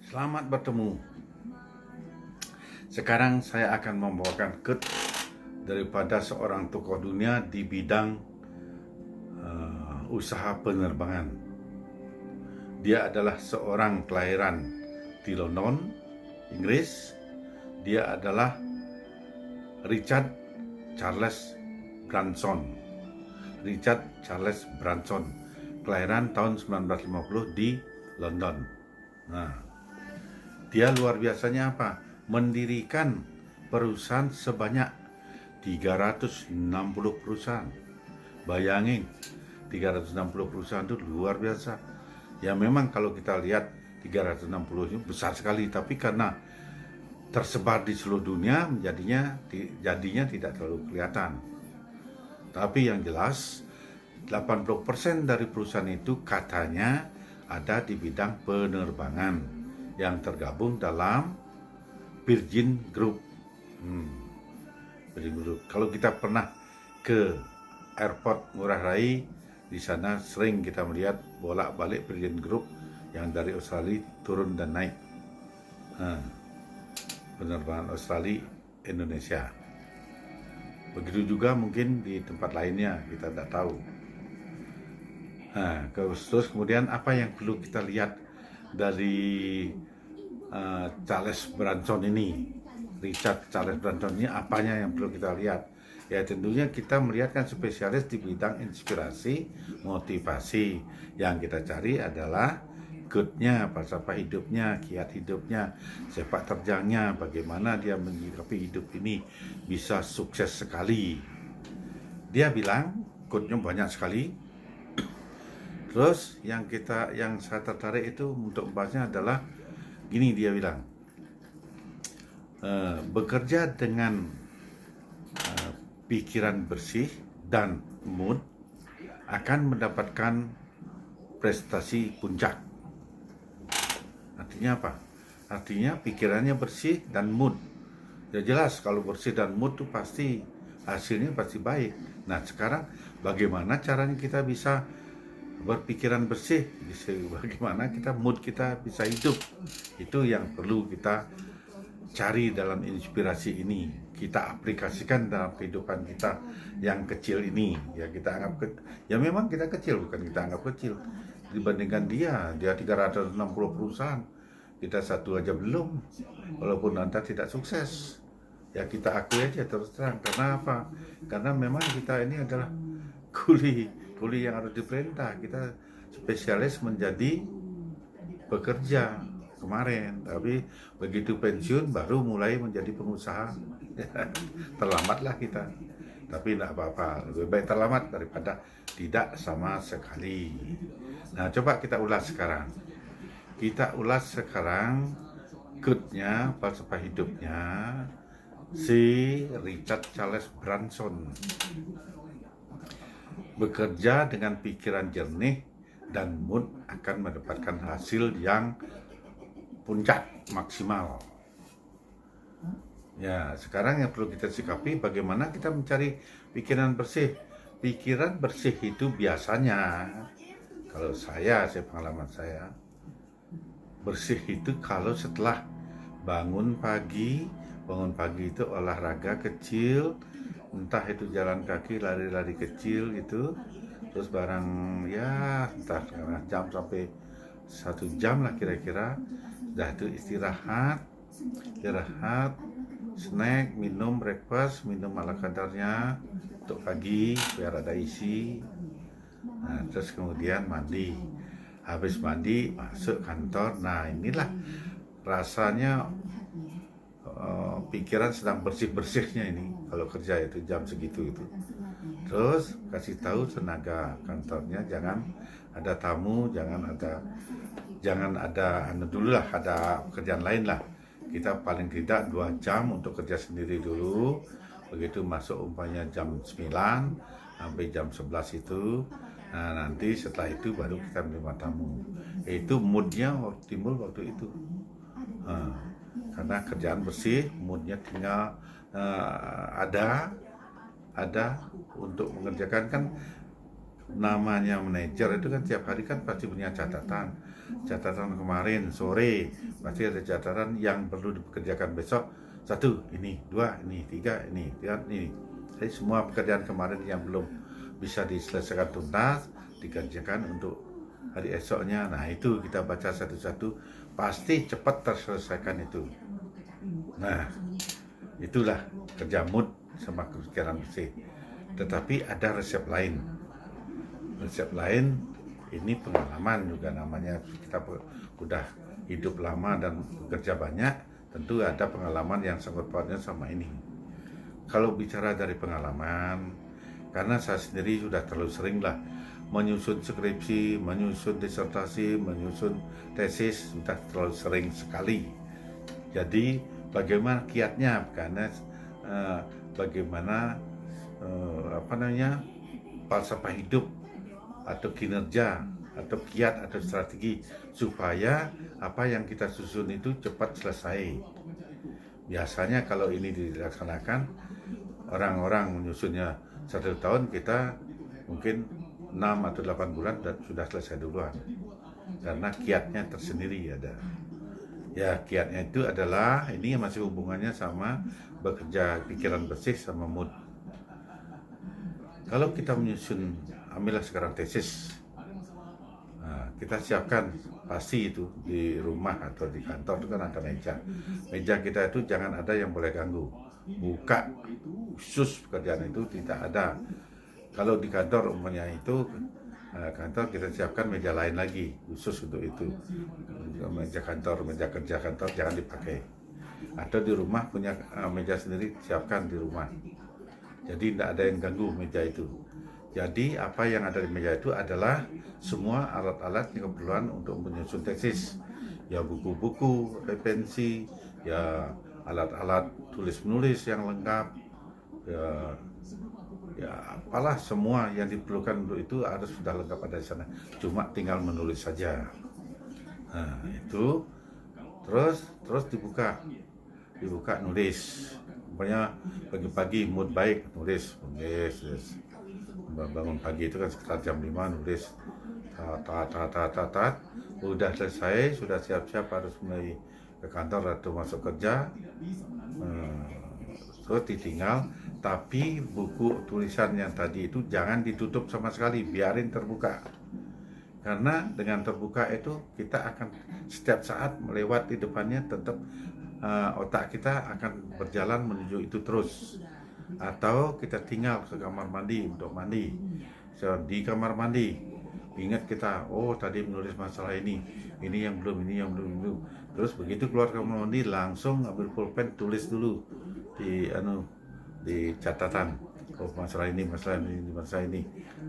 Selamat bertemu. Sekarang saya akan membawakan quote daripada seorang tokoh dunia di bidang usaha penerbangan. Dia adalah seorang kelahiran di London, Inggris. Dia adalah Richard Charles Branson. Richard Charles Branson, kelahiran tahun 1950 di London. Nah, dia luar biasanya apa? Mendirikan perusahaan sebanyak 360 perusahaan. Bayangin, 360 perusahaan itu luar biasa. Ya memang kalau kita lihat 360 itu besar sekali, tapi karena tersebar di seluruh dunia jadinya tidak terlalu kelihatan. Tapi yang jelas 80% dari perusahaan itu katanya ada di bidang penerbangan yang tergabung dalam Virgin Group. Virgin Group. Kalau kita pernah ke airport Ngurah Rai, di sana sering kita melihat bolak-balik Virgin Group yang dari Australia turun dan naik. Penerbangan Australia Indonesia. Begitu juga mungkin di tempat lainnya, kita tidak tahu. Terus kemudian apa yang perlu kita lihat dari Charles Branson ini, Richard Charles Branson ini, apanya yang perlu kita lihat? Ya tentunya kita melihat kan spesialis di bidang inspirasi, motivasi. Yang kita cari adalah quote-nya, falsafah hidupnya, kiat hidupnya, sepak terjangnya, bagaimana dia menyikapi hidup ini bisa sukses sekali. Dia bilang, quote-nya banyak sekali. Terus yang saya tertarik itu untuk membahasnya adalah gini, dia bilang, bekerja dengan pikiran bersih dan mood akan mendapatkan prestasi puncak. Artinya apa? Artinya pikirannya bersih dan mood. Ya jelas kalau bersih dan mood itu pasti hasilnya pasti baik. Nah sekarang bagaimana caranya kita bisa berpikiran bersih? Bagaimana mood kita bisa hidup? Itu yang perlu kita cari dalam inspirasi ini. Kita aplikasikan dalam kehidupan kita yang kecil ini. Ya kita anggap ya memang kita kecil, bukan kita anggap kecil. Dibandingkan dia 360 perusahaan, kita satu aja belum. Walaupun Anda tidak sukses, ya kita akui aja terus terang. Karena apa? Karena memang kita ini adalah kuli yang harus diperintah. Kita spesialis menjadi pekerja kemarin, tapi begitu pensiun baru mulai menjadi pengusaha. Terlambatlah kita, tapi tidak apa-apa, lebih baik terlambat daripada tidak sama sekali. Nah coba kita ulas sekarang. Quote-nya, falsafah hidupnya si Richard Charles Branson. Bekerja dengan pikiran jernih dan mood akan mendapatkan hasil yang puncak maksimal. Ya, sekarang yang perlu kita sikapi bagaimana kita mencari pikiran bersih. Pikiran bersih itu biasanya, kalau pengalaman saya, bersih itu kalau setelah bangun pagi itu olahraga kecil, entah itu jalan kaki, lari-lari kecil gitu, terus barang ya entah setengah jam sampai 1 jam lah kira-kira. Sudah itu istirahat, snack, minum breakfast, minum ala kadarnya untuk pagi biar ada isi. Nah, terus kemudian mandi. Habis mandi masuk kantor. Nah inilah rasanya pikiran sedang bersih-bersihnya ini kalau kerja itu jam segitu itu. Terus kasih tahu tenaga kantornya jangan ada tamu, jangan ada dulu lah, ada pekerjaan lain lah. Kita paling tidak 2 jam untuk kerja sendiri dulu. Begitu masuk umpamanya jam 9 sampai jam 11 itu. Nah nanti setelah itu baru kita menerima tamu. Itu moodnya timbul waktu itu. Karena kerjaan bersih, moodnya tinggal ada untuk mengerjakan kan. namanya manajer itu kan tiap hari kan pasti punya catatan kemarin sore, pasti ada catatan yang perlu dikerjakan besok, 1 ini, 2 ini, 3 ini, 4 ini. Jadi semua pekerjaan kemarin yang belum bisa diselesaikan tuntas dikerjakan untuk hari esoknya. Nah itu kita baca satu-satu, pasti cepat terselesaikan itu. Nah itulah kerja mood sama pikiran bersih. Tetapi ada resep lain. Resep lain ini pengalaman juga namanya. Kita udah hidup lama dan bekerja banyak, tentu ada pengalaman yang sangkut pautnya sama ini. Kalau bicara dari pengalaman, karena saya sendiri sudah terlalu sering lah menyusun skripsi, menyusun disertasi, menyusun tesis, sudah terlalu sering sekali. Jadi bagaimana kiatnya, karena bagaimana falsafah hidup atau kinerja atau kiat atau strategi supaya apa yang kita susun itu cepat selesai. Biasanya kalau ini dilaksanakan, orang-orang menyusunnya 1 tahun, kita mungkin 6 atau 8 bulan sudah selesai duluan, karena kiatnya tersendiri ada. Ya, kiatnya itu adalah ini masih hubungannya sama bekerja pikiran bersih sama mood. Kalau kita menyusun, ambillah sekarang tesis, nah, kita siapkan pasti itu di rumah atau di kantor itu kan ada meja kita itu jangan ada yang boleh ganggu, buka khusus pekerjaan itu tidak ada. Kalau di kantor umumnya itu kantor kita siapkan meja lain lagi khusus untuk itu, meja kantor, meja kerja kantor jangan dipakai. Atau di rumah punya meja sendiri, siapkan di rumah. Jadi tidak ada yang ganggu meja itu. Jadi apa yang ada di meja itu adalah semua alat-alat yang keperluan untuk menyusun tesis. Ya buku-buku, referensi, ya alat-alat tulis-menulis yang lengkap, ya apalah semua yang diperlukan untuk itu harus sudah lengkap ada di sana. Cuma tinggal menulis saja. Nah itu terus dibuka nulis. Pokoknya pagi-pagi mood baik, nulis. Bangun pagi itu kan sekitar jam 5 nulis. Udah selesai, sudah siap-siap harus mulai ke kantor atau masuk kerja. Terus ditinggal, tapi buku tulisan yang tadi itu jangan ditutup sama sekali, biarin terbuka. Karena dengan terbuka itu kita akan setiap saat melewati depannya, tetap otak kita akan berjalan menuju itu terus. Atau kita tinggal ke kamar mandi untuk mandi. So, di kamar mandi ingat kita, oh tadi menulis masalah ini yang belum. Terus begitu keluar kamar mandi langsung ambil pulpen, tulis dulu di catatan, oh masalah ini.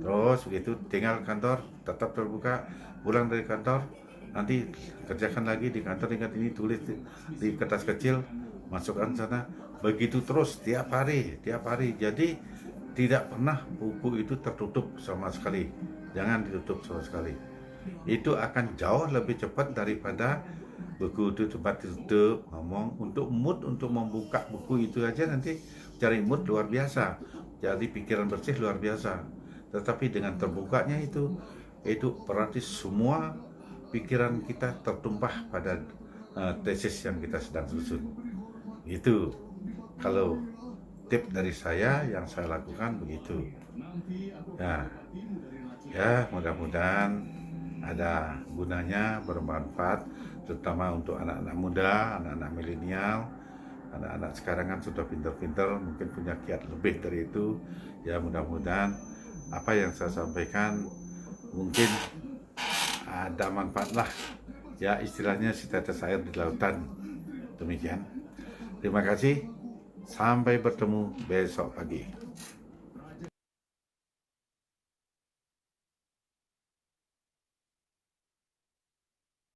Terus begitu tinggal kantor tetap terbuka, pulang dari kantor nanti kerjakan lagi di kantor, ingat ini, tulis di kertas kecil, masukkan sana, begitu terus tiap hari. Jadi tidak pernah buku itu tertutup sama sekali, jangan ditutup sama sekali. Itu akan jauh lebih cepat daripada buku itu cepat ditutup. Ngomong untuk mood, untuk membuka buku itu aja nanti cari mood luar biasa, jadi pikiran bersih luar biasa. Tetapi dengan terbukanya itu berarti semua pikiran kita tertumpah pada tesis yang kita sedang susun. Itu kalau tip dari saya yang saya lakukan begitu. Ya mudah-mudahan ada gunanya, bermanfaat, terutama untuk anak-anak muda, anak-anak milenial. Anak-anak sekarang kan sudah pintar-pintar, mungkin punya kiat lebih dari itu. Ya mudah-mudahan apa yang saya sampaikan mungkin ada manfaat lah. Ya istilahnya setetes air di lautan. Demikian. Terima kasih. Sampai bertemu besok pagi.